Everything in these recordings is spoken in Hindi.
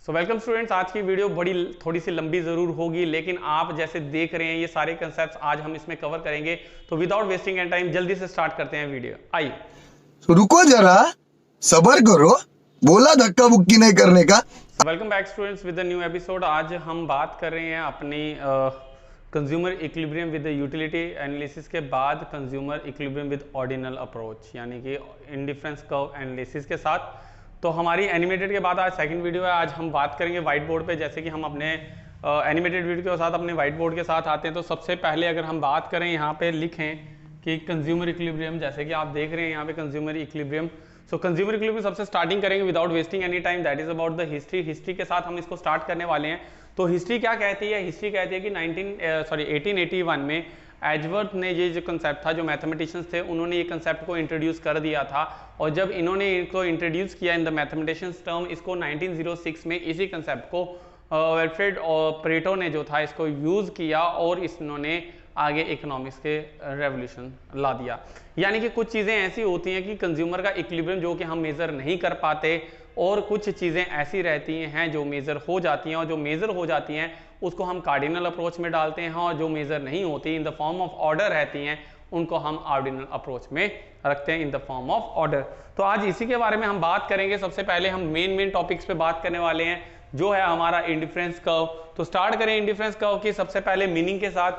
Welcome students. आज की वीडियो थोड़ी सी लंबी जरूर होगी, लेकिन आप जैसे देख रहे हैं ये सारे कंसेप्ट्स आज हम इसमें कवर करेंगे। तो विदाउट वेस्टिंग एंड टाइम जल्दी से स्टार्ट करते हैं वीडियो। आइए। रुको जरा, सबर करो, बोला धक्का बुक्की नहीं करने का। Welcome back students with the new episode. आज हम बात कर रहे हैं अपनी consumer equilibrium with utility analysis के बाद consumer equilibrium with ordinal approach, यानी कि इंडिफरेंस कर्व एनालिसिस के साथ। तो हमारी एनिमेटेड के बाद आज सेकंड वीडियो है। आज हम बात करेंगे व्हाइट बोर्ड पे, जैसे कि हम अपने एनिमेटेड वीडियो के साथ अपने व्हाइट बोर्ड के साथ आते हैं। तो सबसे पहले अगर हम बात करें, यहाँ पे लिखें कि कंज्यूमर इक्विलिब्रियम, जैसे कि आप देख रहे हैं यहाँ पे कंज्यूमर इक्विलिब्रियम। सो कंज्यूमर इक्विलिब्रियम सबसे स्टार्टिंग करेंगे without wasting any time, that is about the history. History के साथ हम इसको स्टार्ट करने वाले हैं। तो हिस्ट्री क्या कहती है? हिस्ट्री कहती है कि 1881 में एजवर्थ ने ये जो कंसेप्ट था, जो मैथमेटिशियंस थे उन्होंने ये कंसेप्ट को इंट्रोड्यूस कर दिया था। और जब इन्होंने इसको इंट्रोड्यूस किया इन द मैथमेटिशियंस टर्म, इसको 1906 में इसी कंसेप्ट को विल्फ्रेड और पेरेटो ने जो था इसको यूज किया और इन्होंने आगे इकोनॉमिक्स के रेवोल्यूशन ला दिया। यानी कि कुछ चीज़ें ऐसी होती हैं कि कंज्यूमर का इक्विलिब्रियम जो कि हम मेज़र नहीं कर पाते, और कुछ चीज़ें ऐसी रहती हैं जो मेज़र हो जाती हैं, और जो मेज़र हो जाती हैं उसको हम कार्डिनल अप्रोच में डालते हैं, और जो मेज़र नहीं होती in the form of order रहती हैं उनको हम ऑर्डिनल अप्रोच में रखते हैं in the form of order. तो आज इसी के बारे में हम बात करेंगे। सबसे पहले हम मेन टॉपिक्स पे बात करने वाले हैं, जो है हमारा इंडिफरेंस कर्व। तो स्टार्ट करें इंडिफरेंस कर्व की सबसे पहले मीनिंग के साथ।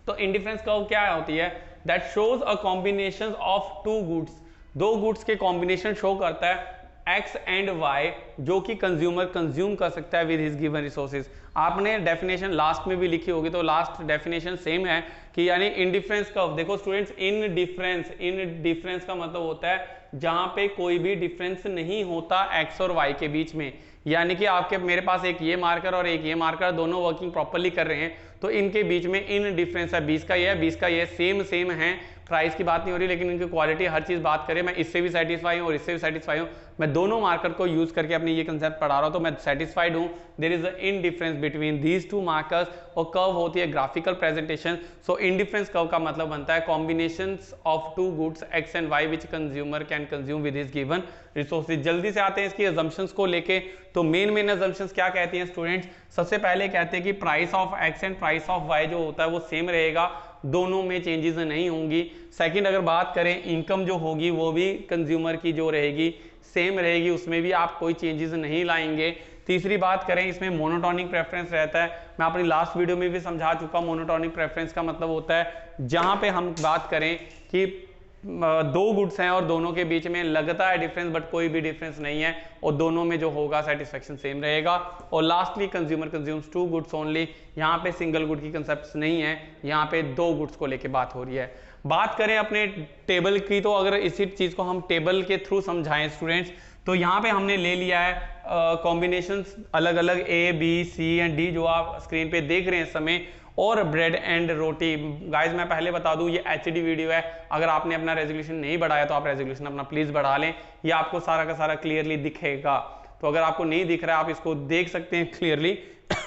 तो इंडिफरेंस कर्व क्या होती है? That shows a combination of two goods, दो गुड्स के कॉम्बिनेशन शो करता है एक्स एंड वाई, जो कि कंज्यूमर कंज्यूम कर सकता है विद हिज गिवन रिसोर्सेज। आपने डेफिनेशन लास्ट में भी लिखी होगी, तो लास्ट डेफिनेशन सेम है कि यानी इंडिफरेंस कर्व। देखो स्टूडेंट्स, इन डिफरेंस का मतलब होता है जहां पे कोई भी डिफरेंस नहीं होता एक्स और वाई के बीच में। यानी कि आपके मेरे पास एक ये मार्कर और एक ये मार्कर, दोनों वर्किंग प्रॉपरली कर रहे हैं, तो इनके बीच में इन डिफरेंस है 20 का ये है, 20 का ये, सेम है। प्राइस की बात नहीं हो रही, लेकिन इनकी क्वालिटी हर चीज बात करें, मैं इससे भी सेटिस्फाई हूँ और इससे भी सेटिस्फाई हूँ। मैं दोनों मार्कर को यूज करके अपनी ये कंसेप्ट पढ़ा रहा हूँ, तो मैं सेटिस्फाइड हूँ। There is a indifference between these two markers. और कर्व होती है graphical presentation. So indifference curve का मतलब बनता है combinations of two goods X and Y which consumer can consume with his given resources. जल्दी से आते हैं इसकी अजम्पशंस को लेके। तो मेन अजम्पशंस क्या कहती हैं स्टूडेंट्स? सबसे पहले कहते हैं कि price of X and price of Y जो होता है वो सेम रहेगा, दोनों में चेंजेस नहीं होंगी। सेकंड, अगर बात करें इनकम जो होगी वो भी कंज्यूमर की जो रहेगी सेम रहेगी, उसमें भी आप कोई चेंजेस नहीं लाएंगे। तीसरी बात करें, इसमें मोनोटोनिक प्रेफरेंस रहता है। मैं अपनी लास्ट वीडियो में भी समझा चुका हूं, मोनोटोनिक प्रेफरेंस का मतलब होता है जहां पे हम बात करें कि दो गुड्स हैं और दोनों के बीच में लगता है डिफरेंस बट कोई भी डिफरेंस नहीं है, और दोनों में जो होगा सेटिस्फेक्शन सेम रहेगा। और lastly consumer consumes two goods only. यहाँ पे सिंगल गुड की कंसेप्ट नहीं है, यहाँ पे दो गुड्स को लेके बात हो रही है। बात करें अपने टेबल की, तो अगर इसी चीज को हम टेबल के थ्रू समझाएं स्टूडेंट्स, तो यहाँ पे हमने ले लिया है कॉम्बिनेशंस अलग अलग A B C and D, जो आप स्क्रीन पे देख रहे हैं इस समय, और ब्रेड एंड रोटी। गाइज मैं पहले बता दूं ये एचडी वीडियो है, अगर आपने अपना रेजोल्यूशन नहीं बढ़ाया तो आप रेजोल्यूशन अपना प्लीज बढ़ा लें, ये आपको सारा का सारा क्लियरली दिखेगा। तो अगर आपको नहीं दिख रहा है आप इसको देख सकते हैं क्लियरली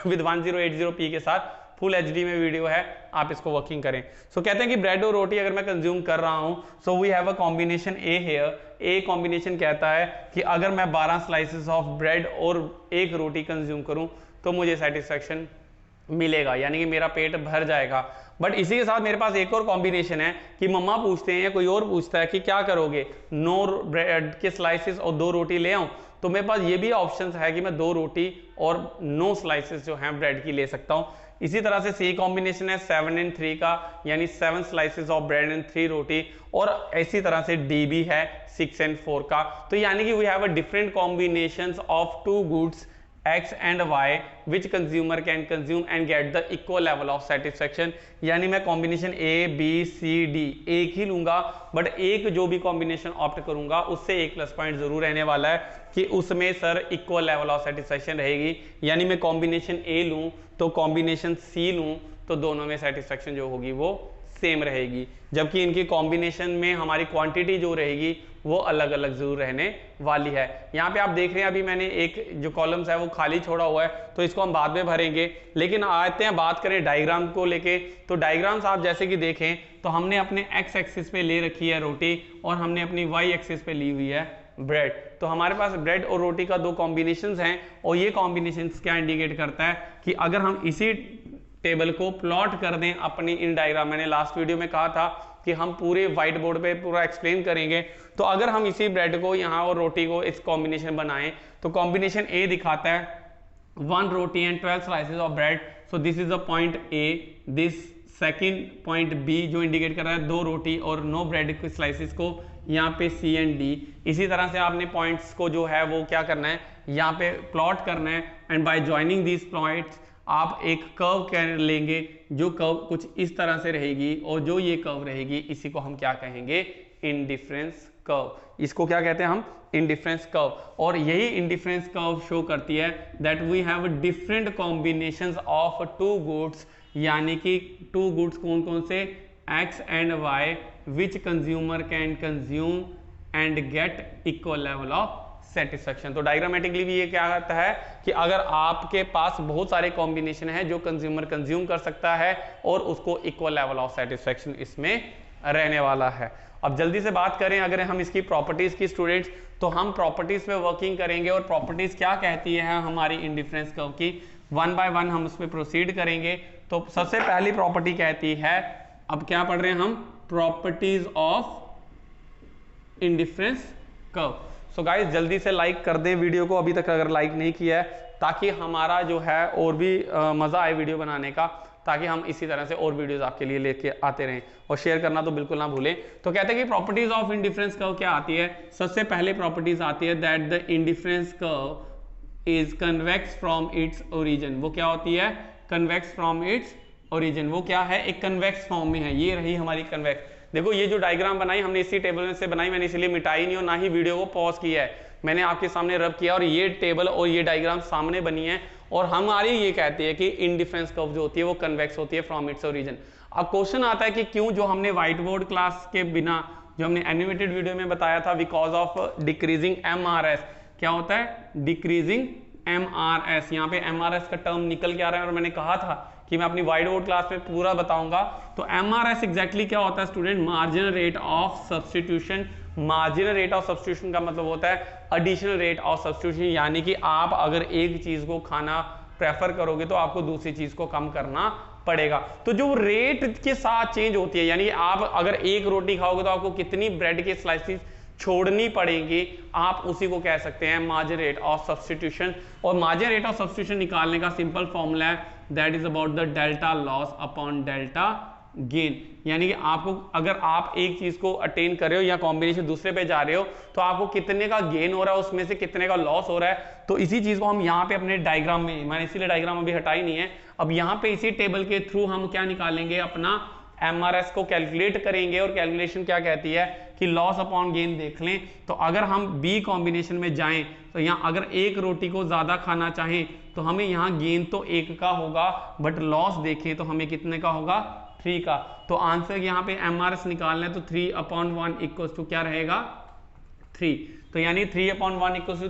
विद 1080p के साथ, फुल एचडी में वीडियो है, आप इसको वर्किंग करें। सो कहते हैं कि ब्रेड और रोटी अगर मैं कंज्यूम कर रहा हूं, so we have a combination A here. A combination कहता है कि अगर मैं 12 स्लाइसेस ऑफ ब्रेड और एक रोटी कंज्यूम करूं तो मुझे सेटिस्फेक्शन मिलेगा, यानी कि मेरा पेट भर जाएगा। बट इसी के साथ मेरे पास एक और कॉम्बिनेशन है कि मम्मा पूछते हैं या कोई और पूछता है कि क्या करोगे, 9 ब्रेड के स्लाइसेस और 2 रोटी ले आऊं, तो मेरे पास ये भी ऑप्शन है कि मैं 2 रोटी और 9 स्लाइसेस जो हैं ब्रेड की ले सकता हूं। इसी तरह से सी कॉम्बिनेशन है 7 एंड 3 का, यानी 7 स्लाइसेस ऑफ ब्रेड एंड 3 रोटी, और इसी तरह से डी भी है 6 एंड 4 का। तो यानी कि we have a different combinations of two goods X and Y which consumer can consume and get the equal level of satisfaction। यानी मैं combination A B C D एक ही लूंगा, बट एक जो भी कॉम्बिनेशन ऑप्ट करूंगा उससे एक प्लस पॉइंट जरूर रहने वाला है कि उसमें sir equal level of satisfaction रहेगी। यानी मैं कॉम्बिनेशन A लूं तो कॉम्बिनेशन C लूं तो दोनों में सेटिस्फेक्शन जो होगी वो सेम रहेगी, जबकि इनकी कॉम्बिनेशन में हमारी क्वांटिटी जो रहेगी वो अलग अलग जरूर रहने वाली है। यहाँ पे आप देख रहे हैं अभी मैंने एक जो कॉलम्स है वो खाली छोड़ा हुआ है, तो इसको हम बाद में भरेंगे। लेकिन आते हैं बात करें डायग्राम को लेके, तो डायग्राम्स आप जैसे कि देखें तो हमने अपने एक्स एक्सिस पे ले रखी है रोटी और हमने अपनी वाई एक्सिस पे ली हुई है ब्रेड। तो हमारे पास ब्रेड और रोटी का दो कॉम्बिनेशंस हैं और ये कॉम्बिनेशंस क्या इंडिकेट करता है कि अगर हम इसी टेबल को प्लॉट कर दें अपनी इन डायग्राम, मैंने लास्ट वीडियो में कहा था कि हम पूरे व्हाइट बोर्ड पे पूरा एक्सप्लेन करेंगे, तो अगर हम इसी ब्रेड को यहाँ और रोटी को इस कॉम्बिनेशन बनाएं तो कॉम्बिनेशन ए दिखाता है 1 roti and 12 slices of bread, so this is the point A, this second point B जो इंडिकेट कर रहा है 2 रोटी और नो ब्रेड के स्लाइसेस को, यहाँ पे C and D। इसी तरह से आपने पॉइंट्स को जो है वो क्या करना है, यहाँ पे प्लॉट करना है, and by joining these points आप एक कर्व कर लेंगे, जो कर्व कुछ इस तरह से रहेगी, और जो ये कर्व रहेगी इसी को हम क्या कहेंगे, इंडिफरेंस कर्व। इसको क्या कहते हैं हम, इंडिफरेंस कर्व। और यही इंडिफरेंस कर्व शो करती है that we have different combinations of two goods, यानी कि टू गुड्स कौन कौन से, X and Y, which consumer can consume and get equal level of satisfaction. तो डायग्रामेटिकली भी ये क्या कहता है कि अगर आपके पास बहुत सारे कॉम्बिनेशन है जो कंज्यूमर कंज्यूम कर सकता है और उसको इक्वल लेवल ऑफ सेटिस्फेक्शन इसमें रहने वाला है। अब जल्दी से बात करें अगर हम इसकी प्रॉपर्टीज की स्टूडेंट्स, तो हम प्रॉपर्टीज पे वर्किंग करेंगे और प्रॉपर्टीज क्या कहती है हमारी इंडिफरेंस कर्व की, वन बाय वन हम उस पर प्रोसीड करेंगे। तो सबसे पहली प्रॉपर्टी कहती है, अब क्या पढ़ रहे हैं हम, properties of indifference curve. So guys जल्दी से लाइक कर दें वीडियो को अभी तक अगर लाइक नहीं किया है, ताकि हमारा जो है और भी मजा आए वीडियो बनाने का, ताकि हम इसी तरह से और वीडियोस आपके लिए लेके आते रहें, और शेयर करना तो बिल्कुल ना भूलें। तो कहते हैं कि प्रॉपर्टीज ऑफ इंडिफरेंस कर्व क्या आती है, सबसे पहले प्रॉपर्टीज आती है that the indifference curve is convex from its origin. वो क्या होती है, कन्वेक्स फ्रॉम इट्स ओरिजिन। वो क्या है, एक कन्वेक्स फॉर्म में है, ये रही हमारी कन्वेक्स। देखो ये जो डायग्राम बनाई हमने इसी टेबल में से बनाई, मैंने इसलिए मिटाई नहीं और ना ही वीडियो को पॉज किया है, मैंने आपके सामने रब किया और ये टेबल और ये डायग्राम सामने बनी है, और हमारी ये कहती है कि इंडिफरेंस कर्व जो होती है वो कन्वेक्स होती है फ्रॉम इट्स ओरिजिन। अब क्वेश्चन आता है कि क्यों, जो हमने व्हाइट बोर्ड क्लास के बिना जो हमने एनिमेटेड वीडियो में बताया था, बिकॉज ऑफ डिक्रीजिंग MRS। क्या होता है, डिक्रीजिंग MRS। यहाँ पे MRS का टर्म निकल के आ रहा है और मैंने कहा था कि मैं अपनी व्हाइट बोर्ड क्लास में पूरा बताऊंगा। तो MRS एग्जैक्टली क्या होता है student, marginal rate of substitution. Marginal rate of substitution का मतलब होता है एडिशनल रेट ऑफ सब्स्टिट्यूशन, यानी कि आप अगर एक चीज को खाना प्रेफर करोगे तो आपको दूसरी चीज को कम करना पड़ेगा। तो जो रेट के साथ चेंज होती है, यानी आप अगर एक रोटी खाओगे तो आपको कितनी ब्रेड के स्लाइसेस छोड़नी पड़ेगी, आप उसी को कह सकते हैं मार्जिन रेट ऑफ सब्स्टिट्यूशन। और मार्जिन रेट ऑफ सब्स्टिट्यूशन निकालने का सिंपल फॉर्मूला है that is about the delta loss upon delta gain. यानी कि आपको अगर आप एक चीज को अटेन कर रहे हो या कॉम्बिनेशन दूसरे पे जा रहे हो तो आपको कितने का गेन हो रहा है, उसमें से कितने का लॉस हो रहा है। तो इसी चीज को हम यहाँ पे अपने डायग्राम में, मैंने इसीलिए डायग्राम अभी हटाई नहीं है, अब यहाँ पे इसी टेबल के थ्रू हम क्या निकालेंगे, अपना MRS को कैलकुलेट करेंगे। और कैलकुलेशन क्या कहती है कि लॉस अपॉन गेन देख लें, तो अगर हम बी कॉम्बिनेशन में जाएं तो यहाँ अगर एक रोटी को ज्यादा खाना चाहें तो हमें यहाँ गेन तो 1 का होगा, बट लॉस देखें तो हमें कितने का होगा, 3 का। तो आंसर यहाँ पे MRS निकालना है तो 3/1 इक्वल्स टू क्या रहेगा, 3। तो यानी 3/1 इक्वल्स टू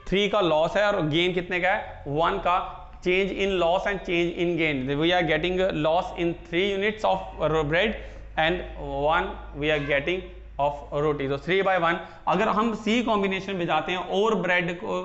3 का लॉस है और गेन कितने का है, 1 का। change in loss and change in gain, we are getting loss in 3 units of bread and 1 we are getting of roti, so 3/1। अगर हम C कॉम्बिनेशन में जाते हैं और ब्रेड को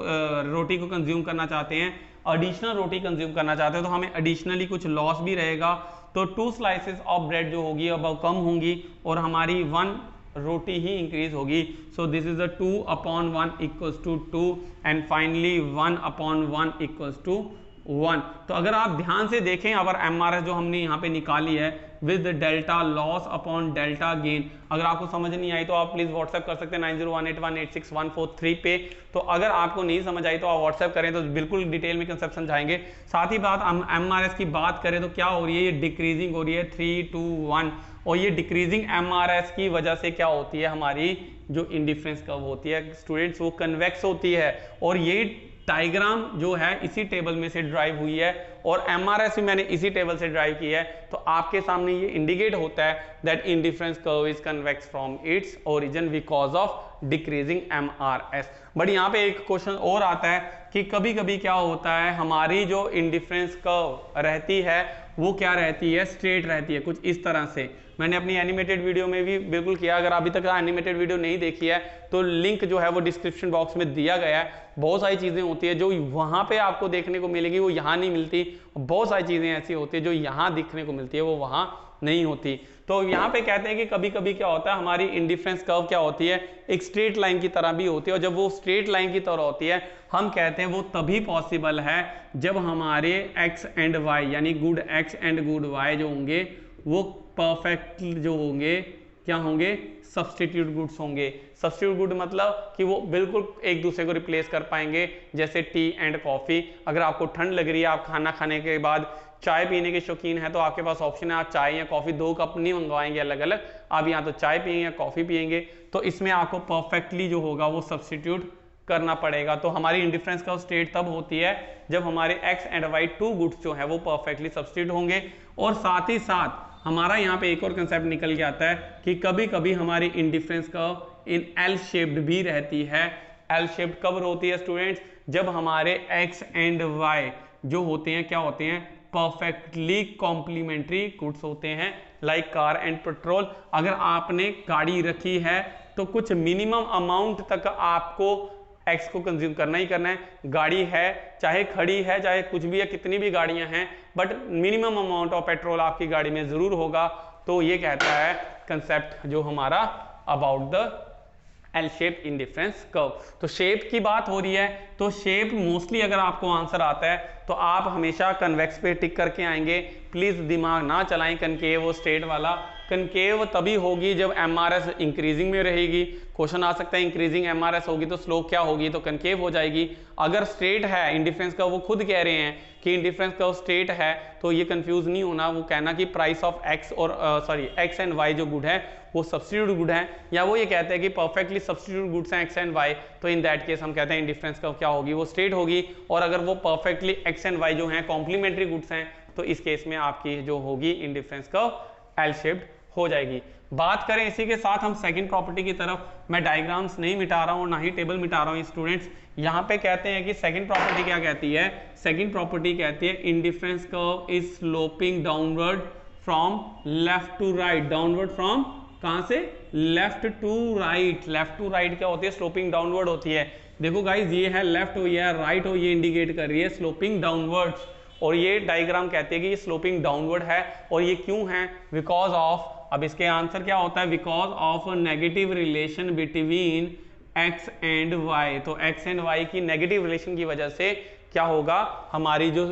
रोटी को कंज्यूम करना चाहते हैं, एडिशनल रोटी कंज्यूम करना चाहते हैं, तो हमें एडिशनली कुछ लॉस भी रहेगा। तो 2 स्लाइसेस ऑफ ब्रेड जो होगी अब कम होंगी और हमारी 1 रोटी ही इंक्रीज होगी। So this is a 2/1 equals to 2 and finally 1/1 equals to 1। तो अगर आप ध्यान से देखें यहाँ पर MRS जो हमने यहाँ पे निकाली है with delta loss upon delta gain, अगर आपको समझ नहीं आई तो आप प्लीज व्हाट्सएप कर सकते हैं 9018186143 पे। तो अगर आपको नहीं समझ आई तो आप व्हाट्सएप करें तो बिल्कुल डिटेल में कंसेप्ट समझाएंगे। साथ ही बात हम MRS की बात करें तो क्या हो रही है, ये डिक्रीजिंग हो रही है 3 to 1, और ये डिक्रीजिंग MRS की वजह से क्या होती है, हमारी जो इंडिफरेंस कर्व होती है स्टूडेंट्स वो कन्वेक्स होती है। और ये डायग्राम जो है इसी टेबल में से ड्राइव हुई है और MRS भी मैंने इसी टेबल से ड्राइव की है। तो आपके सामने ये इंडिकेट होता है that indifference curve is convex from its origin because of decreasing MRS। But यहाँ पे एक क्वेश्चन और आता है कि कभी कभी क्या होता है, हमारी जो इंडिफरेंस कर्व रहती है वो क्या रहती है, स्ट्रेट रहती है कुछ इस तरह से। मैंने अपनी एनिमेटेड वीडियो में भी बिल्कुल किया। अगर अभी तक एनिमेटेड वीडियो नहीं देखी है तो लिंक जो है वो डिस्क्रिप्शन बॉक्स में दिया गया है। बहुत सारी चीज़ें होती है जो वहाँ पे आपको देखने को मिलेगी वो यहाँ नहीं मिलती, बहुत सारी चीज़ें ऐसी होती है जो यहाँ दिखने को मिलती है वो वहाँ नहीं होती। तो यहाँ पे कहते हैं कि कभी कभी क्या होता है, हमारी इंडिफरेंस कर्व क्या होती है, एक स्ट्रेट लाइन की तरह भी होती है, और जब वो स्ट्रेट लाइन की तरह होती है हम कहते हैं वो तभी पॉसिबल है जब हमारे x एंड y यानी good x and good y जो होंगे वो परफेक्ट जो होंगे क्या होंगे, सब्सटीट्यूट गुड्स होंगे। सब्सटीट्यूट गुड मतलब कि वो बिल्कुल एक दूसरे को रिप्लेस कर पाएंगे, जैसे टी एंड कॉफ़ी। अगर आपको ठंड लग रही है, आप खाना खाने के बाद चाय पीने के शौकीन है तो आपके पास ऑप्शन है, आप चाय या कॉफ़ी 2 कप नहीं मंगवाएंगे अलग अलग, आप यहाँ तो चाय पियेंगे या कॉफ़ी पियेंगे। तो इसमें आपको परफेक्टली जो होगा वो सब्सटीट्यूट करना पड़ेगा। तो हमारी इंडिफरेंस का स्टेट तब होती है जब हमारे x एंड y 2 गुड्स जो है वो परफेक्टली सब्सटीट्यूट होंगे। और साथ ही साथ हमारा यहाँ पे एक और कंसेप्ट निकल के आता है कि कभी कभी हमारी indifference curve in L shaped भी रहती है। एल शेप्ड कब होती है स्टूडेंट्स, जब हमारे x एंड y जो होते हैं क्या होते हैं, परफेक्टली कॉम्प्लीमेंट्री गुड्स होते हैं, लाइक कार एंड पेट्रोल। अगर आपने गाड़ी रखी है तो कुछ मिनिमम अमाउंट तक आपको x को कंज्यूम करना ही करना है। गाड़ी है चाहे खड़ी है चाहे कुछ भी है, कितनी भी गाड़ियां हैं, but minimum amount of petrol आपकी गाड़ी में जरूर होगा। तो ये कहता है कंसेप्ट जो हमारा about the L shape indifference curve. तो शेप की बात हो रही है, तो शेप मोस्टली अगर आपको आंसर आता है तो आप हमेशा कन्वेक्स पे टिक करके आएंगे। प्लीज दिमाग ना चलाएं कनकेव और स्ट्रेट वाला। कनकेव तभी होगी जब एमआरएस इंक्रीजिंग में रहेगी। क्वेश्चन आ सकता है इंक्रीजिंग एमआरएस होगी तो स्लोप क्या होगी, तो कनकेव हो जाएगी। अगर स्ट्रेट है इंडिफरेंस कर्व, वो खुद कह रहे हैं कि इंडिफरेंस कर्व स्ट्रेट है, तो ये कंफ्यूज नहीं होना, वो कहना कि प्राइस ऑफ एक्स और एक्स एंड वाई जो गुड है वो सब्स्टिट्यूट गुड है, या वो ये कहते हैं कि परफेक्टली सब्स्टिट्यूट गुड्स हैं एक्स एंड वाई, तो इन दैट केस हम कहते हैं इंडिफरेंस कर्व क्या होगी, वो स्ट्रेट होगी। और अगर वो परफेक्टली एक्स एंड वाई जो हैं कॉम्प्लीमेंट्री गुड्स हैं तो इस केस में आपकी जो होगी इंडिफरेंस कर्व एल शेप्ड हो जाएगी। बात करें इसी के साथ हम सेकंड प्रॉपर्टी की तरफ। मैं डायग्राम्स नहीं मिटा रहा हूं ना ही टेबल मिटा रहा हूं स्टूडेंट्स। यहां पे कहते हैं कि सेकंड प्रॉपर्टी क्या कहती है, सेकंड प्रॉपर्टी कहती है indifference curve is sloping downward from left to right. Downward from कहां से, left to right. Left to right क्या होती है, स्लोपिंग डाउनवर्ड होती है। देखो गाइज ये है लेफ्ट हो, ये है राइट हो, ये इंडिकेट कर रही है स्लोपिंग डाउनवर्ड्स, और ये डायग्राम कहते हैं कि ये स्लोपिंग डाउनवर्ड है। और ये क्यों है, बिकॉज ऑफ, अब इसके आंसर क्या होता है, because of negative relation between x and y। तो x एंड y की नेगेटिव रिलेशन की वजह से क्या होगा, हमारी जो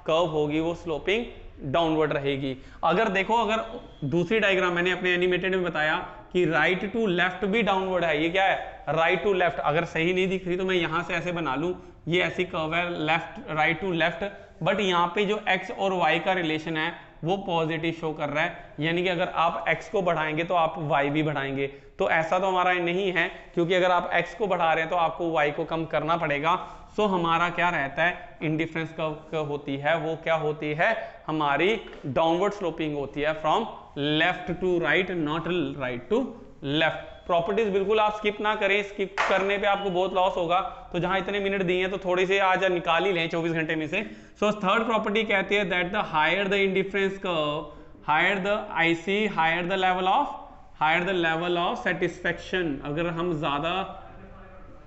कर्व होगी वो स्लोपिंग डाउनवर्ड रहेगी। अगर देखो, अगर दूसरी डायग्राम मैंने अपने एनिमेटेड में बताया कि राइट टू लेफ्ट भी डाउनवर्ड है, ये क्या है, राइट टू लेफ्ट। अगर सही नहीं दिख रही तो मैं यहां से ऐसे बना लूं, ये ऐसी कर्व है left, right to left, but यहाँ पे जो x और y का रिलेशन है वो पॉजिटिव शो कर रहा है, यानी कि अगर आप x को बढ़ाएंगे तो आप y भी बढ़ाएंगे। तो ऐसा तो हमारा नहीं है, क्योंकि अगर आप x को बढ़ा रहे हैं तो आपको y को कम करना पड़ेगा। सो हमारा क्या रहता है, इंडिफरेंस कर्व होती है वो क्या होती है, हमारी डाउनवर्ड स्लोपिंग होती है from left to right, not right to left. Properties बिल्कुल आप स्किप ना करें, स्किप करने पे आपको बहुत लॉस होगा। तो जहां इतने मिनट दिए हैं तो थोड़ी से आज निकाल ही लें 24 घंटे में से। सो थर्ड प्रॉपर्टी कहती है that the higher the indifference curve, higher the IC, higher the level of satisfaction. अगर हम ज्यादा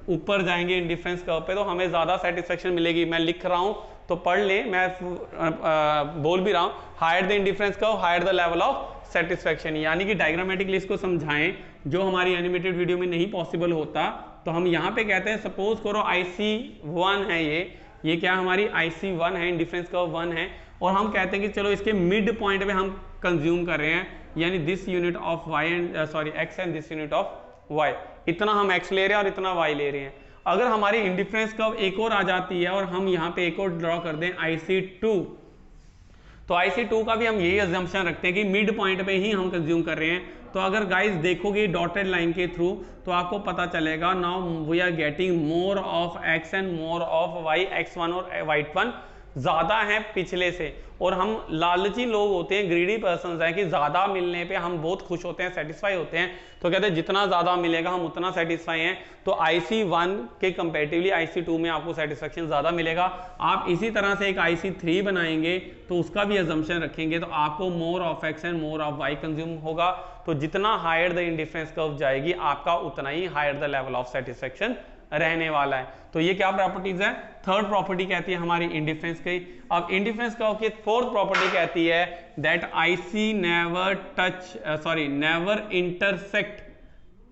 ऊपर जाएंगे इंडिफरेंस कर्व पे तो हमें ज्यादा सेटिस्फेक्शन मिलेगी। मैं लिख रहा हूं तो पढ़ ले, मैं बोल भी रहा हूं, higher the indifference curve, higher the level of satisfaction, यानी कि डायग्रामेटिकली इसको समझाएं जो हमारी एनिमेटेड वीडियो में नहीं पॉसिबल होता। तो हम यहाँ पे कहते हैं, सपोज करो IC1 है, ये क्या हमारी IC1 है, इंडिफरेंस कर्व 1 है, और हम कहते हैं कि चलो इसके मिड पॉइंट पे हम कंज्यूम कर रहे हैं, यानी this unit of y and x and this unit of y। इतना हम x ले रहे हैं और इतना y ले रहे हैं। अगर हमारी इंडिफरेंस कर्व एक और आ जाती है और हम यहाँ पे एक और ड्रॉ कर दें IC2, तो IC2 का भी हम यही अजम्पशन रखते हैं कि मिड पॉइंट पे ही हम कंज्यूम कर रहे हैं। तो अगर गाइस देखोगे डॉटेड लाइन के थ्रू तो आपको पता चलेगा, now we are getting more of x and more of y, x1 और y1 ज़्यादा हैं पिछले से, और हम लालची लोग होते हैं, ग्रीडी पर्सन्स हैं कि ज़्यादा मिलने पे हम बहुत खुश होते हैं, सेटिस्फाई होते हैं, तो कहते हैं जितना ज़्यादा मिलेगा हम उतना सेटिस्फाई हैं। तो IC1 के कंपेरेटिवली IC2 में आपको सेटिस्फेक्शन ज़्यादा मिलेगा। आप इसी तरह से एक IC3 बनाएंगे तो उसका भी अजम्पशन रखेंगे, तो आपको more of X and more of Y consume होगा। तो जितना हायर द इंडिफरेंस कर्व जाएगी आपका उतना ही higher the level of satisfaction रहने वाला है। तो ये क्या प्रॉपर्टीज है? थर्ड प्रॉपर्टी कहती है हमारी इंडिफरेंस की। अब इंडिफरेंस कर्व की फोर्थ प्रॉपर्टी कहती है दैट IC नेवर इंटरसेक्ट,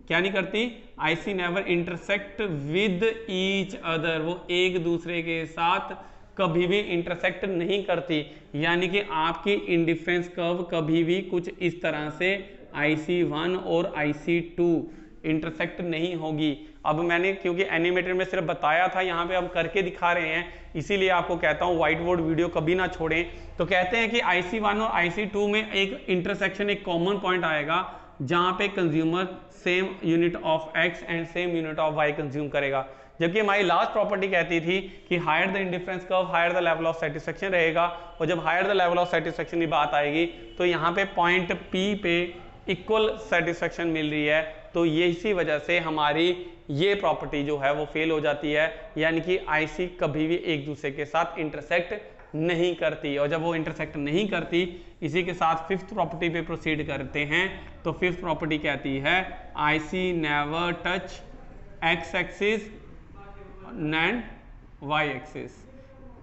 क्या नहीं करती? IC never intersect with each other, वो एक दूसरे के साथ कभी भी इंटरसेक्ट नहीं करती, यानी कि आपकी इंडिफरेंस कर्व कभी भी कुछ इस तरह से IC1 और IC2 इंटरसेक्ट नहीं होगी। अब मैंने क्योंकि एनिमेटेड में सिर्फ बताया था, यहाँ पे हम करके दिखा रहे हैं, इसीलिए आपको कहता हूँ व्हाइट बोर्ड वीडियो कभी ना छोड़ें। तो कहते हैं कि IC1 और IC2 में एक इंटरसेक्शन, एक कॉमन पॉइंट आएगा जहाँ पे consumer same unit of X and same unit of Y consume करेगा। जबकि हमारी लास्ट प्रॉपर्टी कहती थी कि higher the indifference curve higher the level of satisfaction रहेगा, और जब higher the level of satisfaction की बात आएगी तो यहाँ पे पॉइंट P पे इक्वल सेटिस्फेक्शन मिल रही है, तो ये इसी वजह से हमारी ये प्रॉपर्टी जो है वो फेल हो जाती है, यानी कि IC कभी भी एक दूसरे के साथ इंटरसेक्ट नहीं करती। और जब वो इंटरसेक्ट नहीं करती, इसी के साथ फिफ्थ प्रॉपर्टी पे प्रोसीड करते हैं। तो फिफ्थ प्रॉपर्टी कहती है IC never touch X axis and Y axis.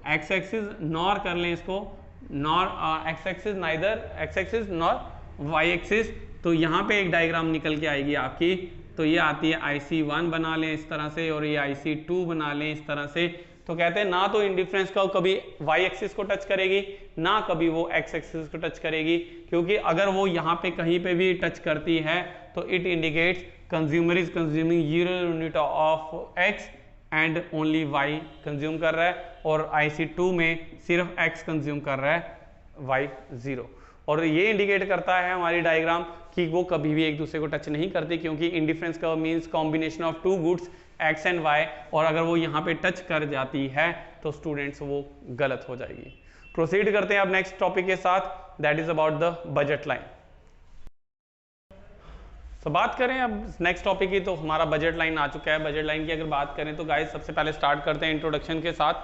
X axis nor कर लें इसको, nor X axis, neither X axis nor Y axis. तो यहाँ पे एक डायग्राम निकल के आएगी आपकी, तो ये आती है IC1 बना लें इस तरह से, और ये IC2 बना लें इस तरह से। तो कहते हैं ना तो इंडिफरेंस कर्व कभी वाई एक्सिस को टच करेगी, ना कभी वो एक्स एक्सिस को टच करेगी, क्योंकि अगर वो यहाँ पे कहीं पे भी टच करती है तो it indicates consumer is consuming 0 unit of X and only Y consume कर रहा है, और IC2 में सिर्फ एक्स कंज्यूम कर रहा है, वाई 0। और ये इंडिकेट करता है हमारी डायग्राम कि वो कभी भी एक दूसरे को टच नहीं करती, क्योंकि indifference curve means combination of two goods X and Y, और अगर वो यहाँ पे टच कर जाती है तो स्टूडेंट्स वो गलत हो जाएगी। प्रोसीड करते हैं अब नेक्स्ट टॉपिक के साथ, that is about the budget line. तो बात करें अब नेक्स्ट टॉपिक की, तो हमारा बजट लाइन आ चुका है। बजट लाइन की अगर बात करें तो गाइस सबसे पहले स्टार्ट करते हैं इंट्रोडक्शन के साथ।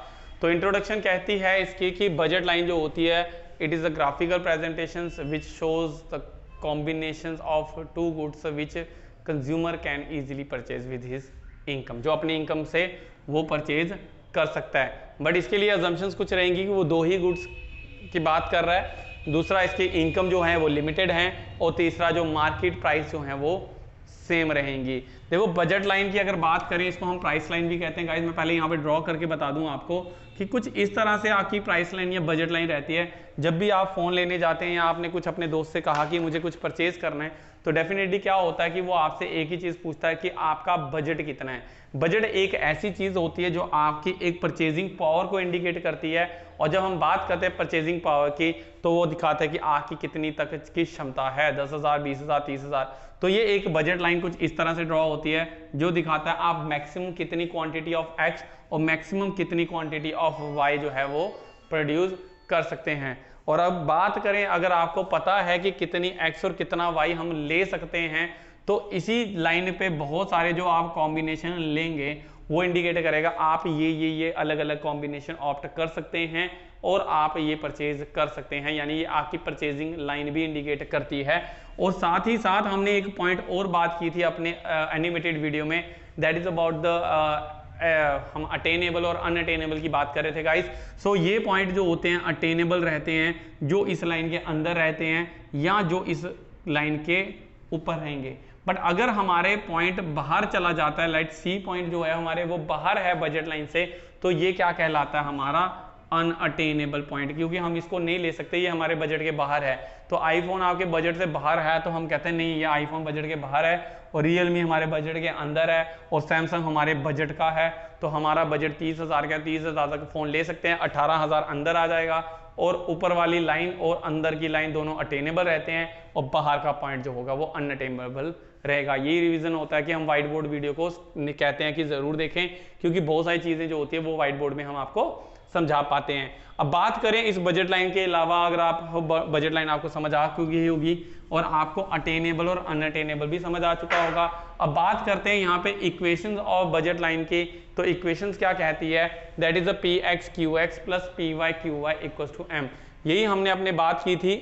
तो इंट्रोडक्शन कहती है इसकी कि बजट लाइन जो होती है, it is a graphical presentation which shows the combinations of two goods which consumer can easily purchase with his income, जो अपनी इनकम से वो परचेज कर सकता है। बट इसके लिए अजम्पशंस कुछ रहेंगी कि वो दो ही गुड्स की बात कर रहा है, दूसरा इसकी इनकम जो है वो लिमिटेड है, और तीसरा जो मार्केट प्राइस जो है वो सेम रहेंगी। देखो बजट लाइन की अगर बात करें, इसको हम प्राइस लाइन भी कहते हैं गाइस। मैं पहले यहाँ पे ड्रॉ करके बता दूं आपको कि कुछ इस तरह से आपकी प्राइस लाइन या बजट लाइन रहती है। जब भी आप फोन लेने जाते हैं या आपने कुछ अपने दोस्त से कहा कि मुझे कुछ परचेज करना है, तो डेफिनेटली क्या होता है कि वो आपसे एक ही चीज पूछता है कि आपका बजट कितना है। बजट एक ऐसी चीज होती है जो आपकी एक परचेजिंग पावर को इंडिकेट करती है, और जब हम बात करते हैं परचेजिंग पावर की तो वो दिखाता है कि आपकी कितनी तक की क्षमता है, 10,000, 20,000, 30,000। तो ये एक बजट लाइन कुछ इस तरह से ड्रॉ होती है जो दिखाता है आप मैक्सिमम कितनी क्वांटिटी ऑफ एक्स और मैक्सिमम कितनी क्वांटिटी ऑफ वाई जो है वो प्रोड्यूस कर सकते हैं। और अब बात करें, अगर आपको पता है कि कितनी एक्स और कितना वाई हम ले सकते हैं, तो इसी लाइन पे बहुत सारे जो आप कॉम्बिनेशन लेंगे वो इंडिकेट करेगा आप ये अलग अलग कॉम्बिनेशन ऑप्ट कर सकते हैं और आप ये परचेज कर सकते हैं, यानी ये आपकी परचेजिंग लाइन भी इंडिकेट करती है। और साथ ही साथ हमने एक पॉइंट और बात की थी अपने एनिमेटेड वीडियो में, दैट इज अबाउट द हम अटेनेबल और अनअटेनेबल की बात कर रहे थे गाइस। सो ये पॉइंट जो होते हैं अटेनेबल रहते हैं, जो इस लाइन के अंदर रहते हैं या जो इस लाइन के ऊपर रहेंगे। बट अगर हमारे पॉइंट बाहर चला जाता है, लाइक सी पॉइंट जो है हमारे वो बाहर है बजट लाइन से, तो ये क्या कहलाता है हमारा अनअटेनेबल पॉइंट, क्योंकि हम इसको नहीं ले सकते, ये हमारे बजट के बाहर है। तो आईफोन आपके बजट से बाहर है तो हम कहते हैं नहीं ये आईफोन बजट के बाहर है, और रियलमी हमारे बजट के अंदर है, और सैमसंग हमारे बजट का है। तो हमारा बजट 30,000 का, 30,000 का फोन ले सकते हैं, 18,000 अंदर आ जाएगा, और ऊपर वाली लाइन और अंदर की लाइन दोनों अटेनेबल रहते हैं, और बाहर का पॉइंट जो होगा वो अनअटेनेबल रहेगा। यही रिवीजन होता है कि हम व्हाइट बोर्ड वीडियो को कहते हैं कि जरूर देखें, क्योंकि बहुत सारी चीजें जो होती है वो व्हाइट बोर्ड में हम आपको समझा पाते हैं। अब बात करें इस बजट लाइन के अलावा, अगर आप बजट लाइन आपको समझ आ चुकी होगी और आपको अटेनेबल और अनअटेनेबल भी समझ आ चुका होगा। अब बात करते हैं यहाँ पे इक्वेशंस ऑफ बजट लाइन की। तो इक्वेशंस क्या कहती है, that is a P X Q X plus P Y Q Y equals to M. यही हमने अपने बात की थी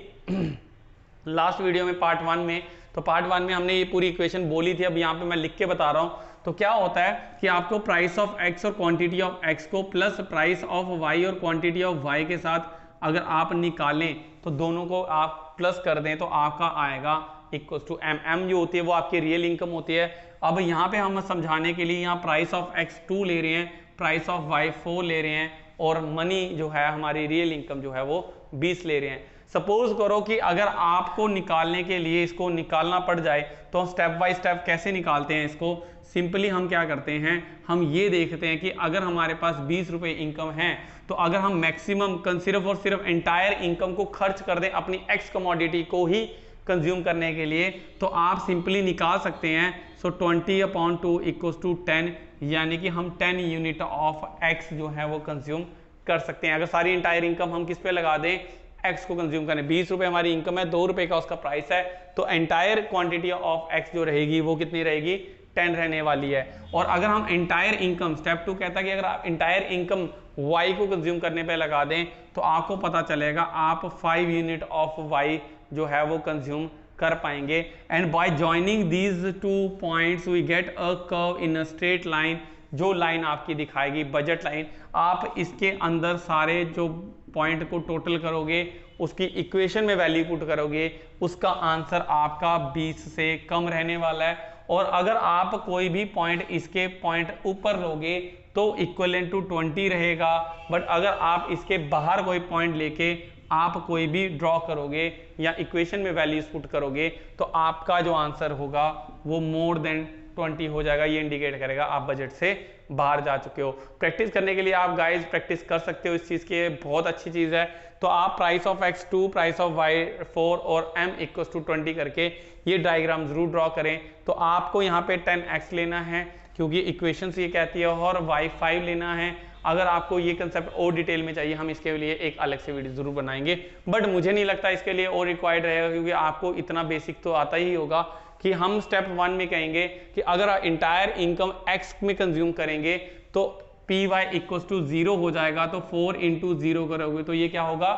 लास्ट वीडियो में पार्ट 1 में। तो पार्ट 1 में हमने ये पूरी इक्वेशन बोली थी, अब यहाँ पे मैं लिख के बता रहा हूँ। तो क्या होता है कि आपको प्राइस ऑफ एक्स और क्वांटिटी ऑफ एक्स को प्लस प्राइस ऑफ वाई और क्वांटिटी ऑफ वाई के साथ अगर आप निकालें तो दोनों को आप प्लस कर दें तो आपका आएगा इक्वल टू एम। एम जो होती है वो आपकी रियल इनकम होती है। अब यहाँ पे हम समझाने के लिए यहाँ प्राइस ऑफ एक्स 2 ले रहे हैं, प्राइस ऑफ वाई 4 ले रहे हैं और मनी जो है हमारी रियल इनकम जो है वो 20 ले रहे हैं। सपोज करो कि अगर आपको निकालने के लिए इसको निकालना पड़ जाए तो स्टेप बाय स्टेप कैसे निकालते हैं इसको। सिंपली हम क्या करते हैं, हम ये देखते हैं कि अगर हमारे पास 20 रुपए इनकम है तो अगर हम मैक्सिमम सिर्फ और सिर्फ एंटायर इनकम को खर्च कर दें अपनी एक्स कमोडिटी को ही कंज्यूम करने के लिए, तो आप सिंपली निकाल सकते हैं। सो 20/2 इक्वल्स टू 10, यानी कि हम 10 यूनिट ऑफ एक्स जो है वो कंज्यूम कर सकते हैं। अगर सारी एंटायर इनकम हम किस पे लगा दें, एक्स को कंज्यूम करें। 20 रुपए हमारी इनकम है, 2 रुपए का उसका प्राइस है, तो एंटायर क्वांटिटी ऑफ एक्स जो रहेगी वो कितनी रहेगी, 10 रहने वाली है। और अगर हम एंटायर इनकम, स्टेप 2 कहता है कि अगर आप एंटायर इनकम वाई को कंज्यूम करने पे लगा दें तो आपको पता चलेगा आप 5 यूनिट ऑफ वाई जो है वो कंज्यूम कर पाएंगे। And by joining these 2 points we get a curve in a straight line. जो लाइन आपकी दिखाएगी बजट लाइन, आप इसके अंदर सारे जो पॉइंट को टोटल करोगे, उसकी इक्वेशन में वैल्यू पुट करोगे, उसका आंसर आपका 20 से कम रहने वाला है। और अगर आप कोई भी पॉइंट इसके पॉइंट ऊपर लोगे तो इक्विवेलेंट टू 20 रहेगा। बट अगर आप इसके बाहर कोई पॉइंट लेके आप कोई भी ड्रॉ करोगे या इक्वेशन में वैल्यूज पुट करोगे तो आपका जो आंसर होगा वो मोर देन 20 हो जाएगा। ये इंडिकेट करेगा आप बजट से बाहर जा चुके हो। प्रैक्टिस करने के लिए आप गाइस प्रैक्टिस कर सकते हो इस चीज की, बहुत अच्छी चीज है। तो आप price of x2, price of y4 और m इक्वल्स टू 20 करके ये डायग्राम जरूर ड्रॉ करें। तो आपको यहाँ पे 10x लेना है क्योंकि इक्वेशन ये कहती है, और y5 लेना है। अगर आपको ये कंसेप्ट और डिटेल में चाहिए हम इसके लिए एक अलग से वीडियो जरूर बनाएंगे, बट मुझे नहीं लगता इसके लिए और रिक्वायर्ड रहेगा क्योंकि आपको इतना बेसिक तो आता ही होगा कि हम स्टेप 1 में कहेंगे कि अगर इंटायर इनकम x में कंज्यूम करेंगे तो पी वाई इक्वल्स टू 0 हो जाएगा। तो 4 इंटू 0 करोगे तो ये क्या होगा,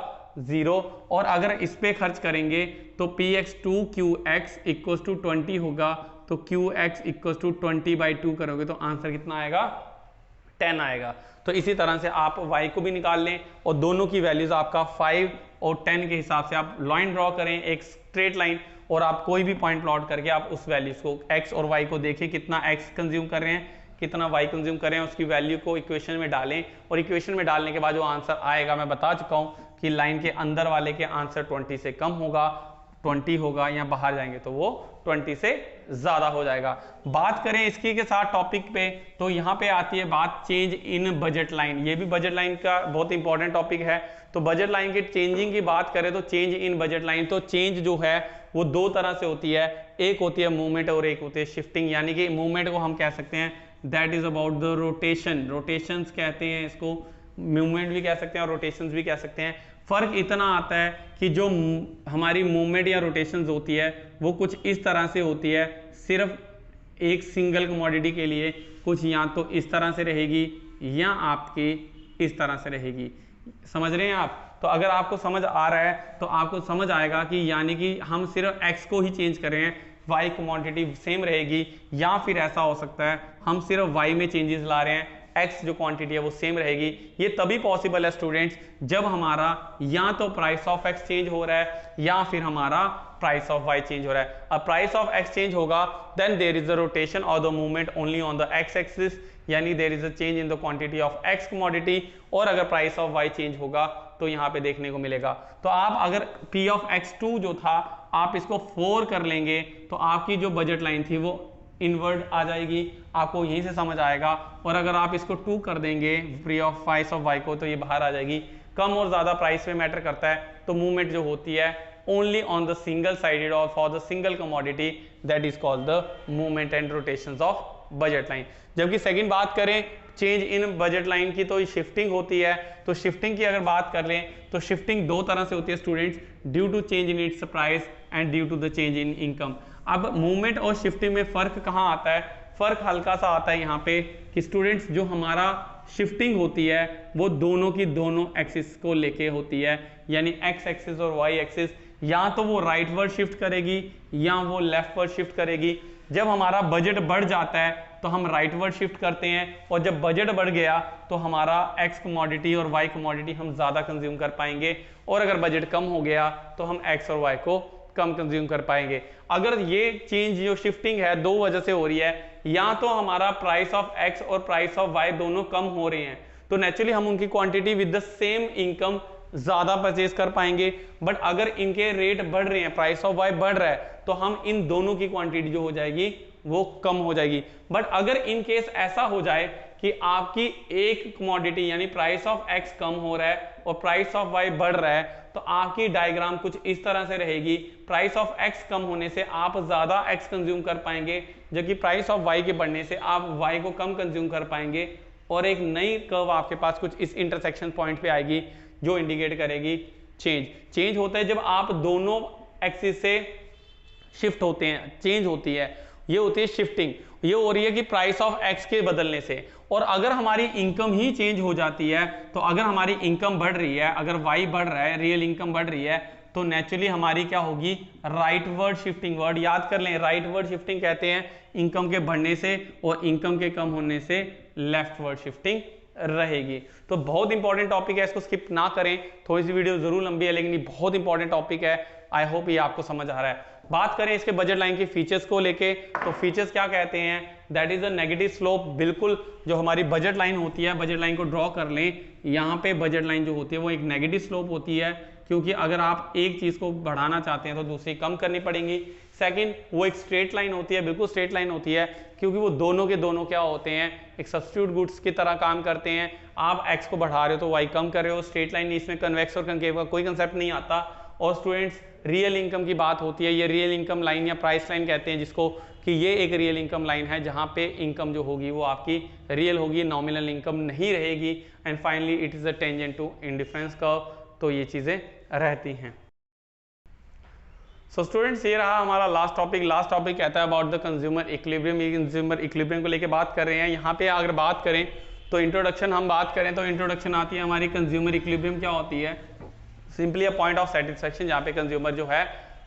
0। और अगर इस पे खर्च करेंगे तो P X 2 Q X equals to 20 होगा। तो क्यू एक्स इक्वल्स टू 20/2 करोगे तो आंसर कितना आएगा, 10 आएगा। तो इसी तरह से आप y को भी निकाल लें और दोनों की वैल्यूज आपका 5 और 10 के हिसाब से आप लाइन ड्रॉ करें, एक स्ट्रेट लाइन, और आप कोई भी पॉइंट प्लॉट करके आप उस वैल्यूज को x और y को देखें कितना x कंज्यूम कर रहे हैं, कितना y कंज्यूम कर रहे हैं, उसकी वैल्यू को इक्वेशन में डालें। और इक्वेशन में डालने के बाद जो आंसर आएगा, मैं बता चुका हूं कि लाइन के अंदर वाले के आंसर 20 से कम होगा, 20 होगा, या बाहर जाएंगे तो वो 20 से ज्यादा हो जाएगा। बात करें इसकी के साथ टॉपिक पे, तो यहाँ पे आती है बात चेंज इन बजट लाइन। ये भी बजट लाइन का बहुत इंपॉर्टेंट टॉपिक है। तो बजट लाइन के चेंजिंग की बात करें तो चेंज इन बजट लाइन, तो चेंज जो है वो 2 तरह से होती है, एक होती है मूवमेंट और एक होती है शिफ्टिंग। यानी कि मूवमेंट को हम कह सकते हैं that is about the rotation, rotations कहते हैं इसको, मूवमेंट भी कह सकते हैं और रोटेशंस भी कह सकते हैं। फर्क इतना आता है कि जो हमारी मूवमेंट या रोटेशंस होती है वो कुछ इस तरह से होती है, सिर्फ एक सिंगल कमोडिटी के लिए, कुछ या तो इस तरह से रहेगी या आपकी इस तरह से रहेगी। समझ रहे हैं आप? तो अगर आपको समझ आ रहा है तो आपको समझ आएगा कि यानी कि हम सिर्फ x को ही चेंज कर रहे हैं, y क्वांटिटी सेम रहेगी, या फिर ऐसा हो सकता है हम सिर्फ y में चेंजेस ला रहे हैं, x जो क्वांटिटी है वो सेम रहेगी। ये तभी पॉसिबल है स्टूडेंट्स जब हमारा या तो प्राइस ऑफ x चेंज हो रहा है या फिर हमारा प्राइस ऑफ y चेंज हो रहा है। अब प्राइस ऑफ x चेंज होगा then there is a rotation और the movement only on the x axis, यानी there is a change in the quantity of x commodity. और अगर प्राइस ऑफ y चेंज होगा तो यहाँ पे देखने को मिलेगा। तो आप अगर p ऑफ x2 जो था आप इसको 4 कर लेंगे तो आपकी जो बजट लाइन थी वो इनवर्ड आ जाएगी, आपको यहीं से समझ आएगा। और अगर आप इसको 2 कर देंगे free of price of y को तो ये बाहर आ जाएगी। कम और ज्यादा प्राइस में मैटर करता है, तो मूवमेंट जो होती है only on the single sided और for the single commodity, that is called the movement and rotations of budget line. जबकि सेकंड बात करें चेंज इन बजट लाइन की तो शिफ्टिंग होती है। तो शिफ्टिंग की अगर बात कर लें तो शिफ्टिंग दो तरह से होती है students, due to change in its price and due to the change in income. अब मूवमेंट और शिफ्टिंग में फर्क कहाँ आता है? फर्क हल्का सा आता है यहाँ पे कि स्टूडेंट्स जो हमारा शिफ्टिंग होती है वो दोनों की दोनों एक्सिस को लेके होती है, यानी एक्स एक्सिस और वाई एक्सिस, या तो वो राइट वर्ड शिफ्ट करेगी या वो लेफ्ट वर्ड शिफ्ट करेगी। जब हमारा बजट बढ़ जाता है तो हम राइट वर्ड शिफ्ट करते हैं, और जब बजट बढ़ गया तो हमारा एक्स कमोडिटी और वाई कमोडिटी हम ज्यादा कंज्यूम कर पाएंगे, और अगर बजट कम हो गया तो हम एक्स और वाई को कम कंज्यूम कर पाएंगे। अगर ये चेंज जो शिफ्टिंग है दो वजह से हो रही है, या तो हमारा प्राइस ऑफ एक्स और प्राइस ऑफ वाई दोनों कम हो रहे हैं, तो नेचुरली हम उनकी quantity with the same income ज्यादा परचेज कर पाएंगे। बट अगर इनके रेट बढ़ रहे हैं, प्राइस ऑफ वाई बढ़ रहा है, तो हम इन दोनों की क्वांटिटी जो हो जाएगी वो कम हो जाएगी। बट अगर इन केस ऐसा हो जाए कि आपकी एक कमोडिटी यानी प्राइस ऑफ एक्स कम हो रहा है और प्राइस ऑफ वाई बढ़ रहा है, तो आपकी डायग्राम कुछ इस तरह से रहेगी। प्राइस ऑफ एक्स कम होने से आप ज्यादा एक्स कंज्यूम कर पाएंगे, जबकि प्राइस ऑफ वाई के बढ़ने से आप वाई को कम कंज्यूम कर पाएंगे, और एक नई कर्व आपके पास कुछ इस इंटरसेक्शन पॉइंट पे आएगी जो इंडिकेट करेगी चेंज। चेंज होता है जब आप दोनों एक्सिस से शिफ्ट होते हैं, चेंज होती है, ये होती है शिफ्टिंग। ये हो रही है कि प्राइस ऑफ एक्स के बदलने से। और अगर हमारी इनकम ही चेंज हो जाती है, तो अगर हमारी इनकम बढ़ रही है, अगर वाई बढ़ रहा है, रियल इनकम बढ़ रही है, तो नेचुरली हमारी क्या होगी? Right word shifting. वर्ड याद कर लें, राइट वर्ड शिफ्टिंग कहते हैं इनकम के बढ़ने से, और इनकम के कम होने से लेफ्ट वर्ड शिफ्टिंग रहेगी। तो बहुत इंपॉर्टेंट टॉपिक है, इसको स्किप ना करें। थोड़ी सी वीडियो जरूर लंबी है, लेकिन ये बहुत इंपॉर्टेंट टॉपिक है। आई होप ये आपको समझ आ रहा है। बात करें इसके बजट लाइन के फीचर्स को लेके, तो फीचर्स क्या कहते हैं? That is a negative slope. बिल्कुल जो हमारी बजट लाइन होती है, बजट लाइन को ड्रॉ कर लें, यहाँ पे बजट लाइन जो होती है वो एक नेगेटिव स्लोप होती है, क्योंकि अगर आप एक चीज को बढ़ाना चाहते हैं तो दूसरी कम करनी पड़ेगी। सेकंड, वो एक स्ट्रेट लाइन होती है, बिल्कुल स्ट्रेट लाइन होती है, क्योंकि वो दोनों के दोनों क्या होते हैं? एक सब्स्टिट्यूट गुड्स की तरह काम करते हैं। आप एक्स को बढ़ा रहे हो तो वाई कम कर रहे हो। स्ट्रेट लाइन, इसमें कन्वेक्स और कनकेव का कोई कंसेप्ट नहीं आता। और स्टूडेंट्स, रियल इनकम की बात होती है, ये रियल इनकम लाइन या प्राइस लाइन कहते हैं जिसको, कि ये एक रियल इनकम लाइन है जहां पे इनकम जो होगी वो आपकी रियल होगी, नॉमिनल इनकम नहीं रहेगी। And finally it is a tangent to indifference curve. तो ये चीजें रहती हैं। सो स्टूडेंट्स, ये रहा हमारा लास्ट टॉपिक। लास्ट टॉपिक कहता है अबाउट द कंज्यूमर इक्विलिब्रियम। ये कंज्यूमर इक्विलिब्रियम को लेके बात कर रहे हैं। यहाँ पे अगर बात करें तो इंट्रोडक्शन हम बात करें तो इंट्रोडक्शन आती है हमारी कंज्यूमर इक्विलिब्रियम क्या होती है? Simply a point of satisfaction, जहाँ पे कंज्यूमर जो है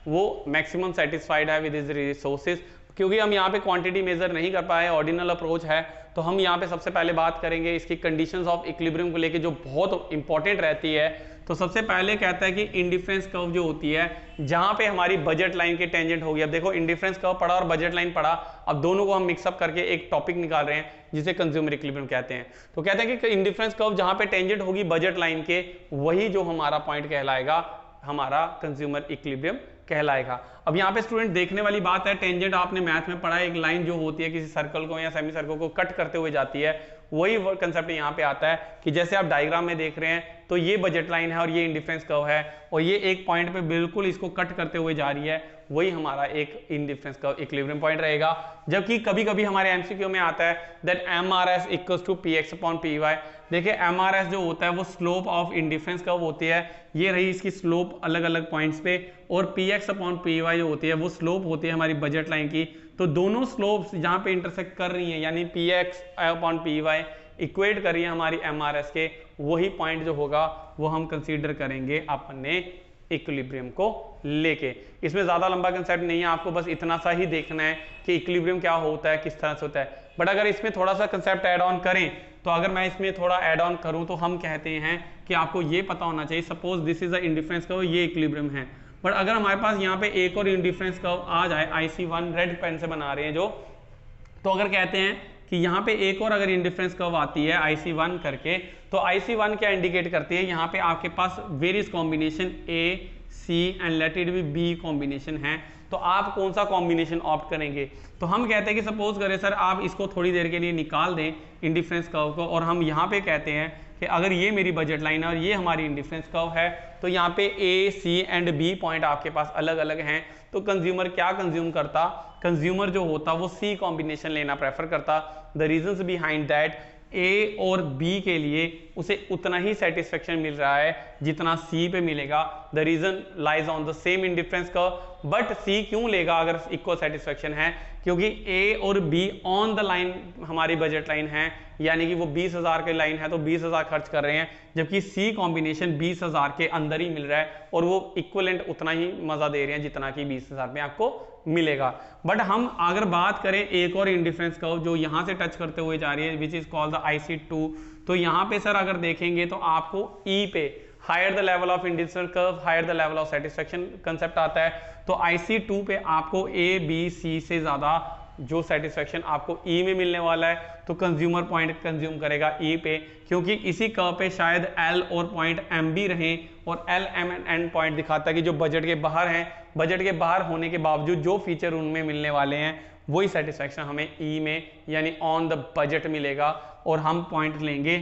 वो मैक्सिमम सेटिस्फाइड है विद हिज रिसोर्सेज। क्योंकि हम यहाँ पे क्वांटिटी मेजर नहीं कर पाए, ऑर्डिनल अप्रोच है, तो हम यहाँ पे सबसे पहले बात करेंगे इसकी कंडीशंस ऑफ इक्विलिब्रियम को लेके जो बहुत इंपॉर्टेंट रहती है। तो सबसे पहले कहता है कि इंडिफरेंस कर्व जो होती है, जहां पे हमारी बजट लाइन के टेंजेंट होगी। अब देखो, इंडिफरेंस कर्व पढ़ा और बजट लाइन पढ़ा, अब दोनों को हम मिक्सअप करके एक टॉपिक निकाल रहे हैं जिसे कंज्यूमर इक्विलिब्रियम कहते हैं। तो कहते हैं कि इंडिफरेंस कर्व जहां पे टेंजेंट होगी बजट लाइन के, वही जो हमारा पॉइंट कहलाएगा, हमारा कंज्यूमर इक्विलिब्रियम कहलाएगा। अब यहाँ पे स्टूडेंट देखने वाली बात है, टेंजेंट आपने मैथ में पढ़ा है, एक लाइन जो होती है किसी सर्कल को या सेमी सर्कल को कट करते हुए जाती है, वही कंसेप्ट यहाँ पे आता है कि जैसे आप डायग्राम में देख रहे हैं, तो ये बजट लाइन है और ये इंडिफरेंस कर्व है, और ये एक पॉइंट पे बिल्कुल इसको कट करते हुए जा रही है, वही हमारा एक इंडिफरेंस कर्व इक्विलिब्रियम पॉइंट रहेगा। जबकि कभी कभी हमारे एमसीक्यू में आता है that MRS equals to PX upon PY। देखिए, MRS जो होता है वो स्लोप ऑफ इंडिफरेंस कर्व होती है, ये रही इसकी स्लोप अलग अलग पॉइंट्स पे, और PX अपॉन PY जो होती है वो स्लोप होती है हमारी बजट लाइन की। तो दोनों स्लोप्स जहां पे इंटरसेक्ट कर रही हैं, यानी PX अपॉन PY इक्वेट कर रही है हमारी MRS के, वही पॉइंट जो होगा वो हम कंसीडर करेंगे अपने इक्विलिब्रियम को लेके। इसमें ज्यादा लंबा कंसेप्ट नहीं है, आपको बस इतना सा ही देखना है कि इक्विलिब्रियम क्या होता है, किस तरह से होता है। बट अगर इसमें थोड़ा सा कंसेप्ट ऐड ऑन करें, तो अगर मैं इसमें थोड़ा ऐड ऑन करूं तो हम कहते हैं कि आपको ये पता होना चाहिए, suppose this is a indifference curve, ये इक्विलिब्रियम है, बट अगर हमारे पास यहाँ पे एक और इंडिफरेंस कर्व आ जाए, IC1 रेड पेन से बना रहे हैं जो, तो अगर कहते हैं कि यहाँ पे एक और अगर इंडिफरेंस कर्व आती है IC1 करके, तो IC1 क्या इंडिकेट करती है? यहाँ पे आपके पास various combination A, C and let it be B combination है, तो आप कौन सा कॉम्बिनेशन ऑप्ट करेंगे? तो हम कहते हैं कि सपोज करें सर आप इसको थोड़ी देर के लिए निकाल दें इंडिफरेंस कर्व को, और हम यहाँ पे कहते हैं कि अगर ये मेरी बजट लाइन है और ये हमारी इंडिफरेंस कर्व है, तो यहाँ पे A, C and B point आपके पास अलग अलग हैं, तो कंज्यूमर क्या कंज्यूम करता? कंज्यूमर जो होता वो C कॉम्बिनेशन लेना प्रेफर करता। द रीजंस बिहाइंड दैट, ए और बी के लिए उसे उतना ही सेटिस्फेक्शन मिल रहा है जितना सी पे मिलेगा। The reason lies on the same indifference curve, but C क्यों लेगा अगर इक्वल सेटिस्फेक्शन है? क्योंकि ए और बी ऑन द लाइन हमारी बजट लाइन है, यानी कि वो 20,000 की लाइन है तो 20,000 खर्च कर रहे हैं, जबकि सी कॉम्बिनेशन 20,000 के अंदर ही मिल रहा है और वो इक्वलेंट उतना ही मजा दे रहे हैं जितना कि 20,000 में आपको मिलेगा। बट हम अगर बात करें एक और इंडिफरेंस कर्व जो यहां से टच करते हुए जा रही है, which is called the IC2, तो यहाँ पे सर अगर देखेंगे तो आपको ई पे higher the level of indifference curve higher the level of satisfaction concept आता है। तो IC2 पे आपको ए बी सी से ज्यादा जो सेटिस्फेक्शन आपको ई में मिलने वाला है, तो कंज्यूमर पॉइंट कंज्यूम करेगा ई पे, क्योंकि इसी कर्व पे शायद एल और पॉइंट एम भी रहें, और एल एम एन पॉइंट दिखाता है कि जो बजट के बाहर हैं, बजट के बाहर होने के बावजूद जो फीचर उनमें मिलने वाले हैं वही सेटिस्फेक्शन हमें ई में यानी ऑन द बजट मिलेगा, और हम पॉइंट लेंगे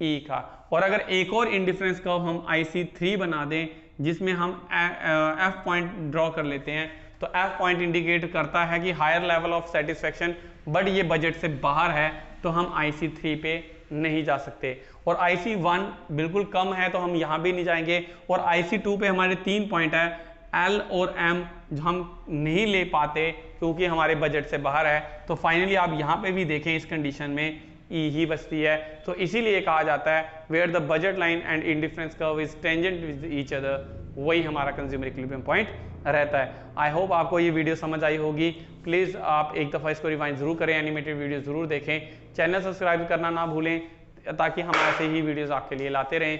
ई का। और अगर एक और इंडिफरेंस कर्व हम IC3 बना दें जिसमें हम एफ पॉइंट ड्रॉ कर लेते हैं, तो एफ पॉइंट इंडिकेट करता है कि higher level of satisfaction, but ये बजट से बाहर है तो हम IC3 पे नहीं जा सकते। और IC1 बिल्कुल कम है तो हम यहाँ भी नहीं जाएंगे, और IC2 पे हमारे 3 पॉइंट है एल और एम जो हम नहीं ले पाते क्योंकि हमारे बजट से बाहर है। तो फाइनली आप यहाँ पे भी देखें इस कंडीशन में ई ही बचती है, तो इसीलिए कहा जाता है where the budget line and indifference curve is tangent with each other, वही हमारा कंज्यूमर इक्विलिब्रियम पॉइंट रहता है। आई होप आपको ये वीडियो समझ आई होगी। प्लीज़ आप एक दफ़ा इसको रिवाइंड जरूर करें, एनिमेटेड वीडियो जरूर देखें, चैनल सब्सक्राइब करना ना भूलें ताकि हम ऐसे ही वीडियोज़ आपके लिए लाते रहें।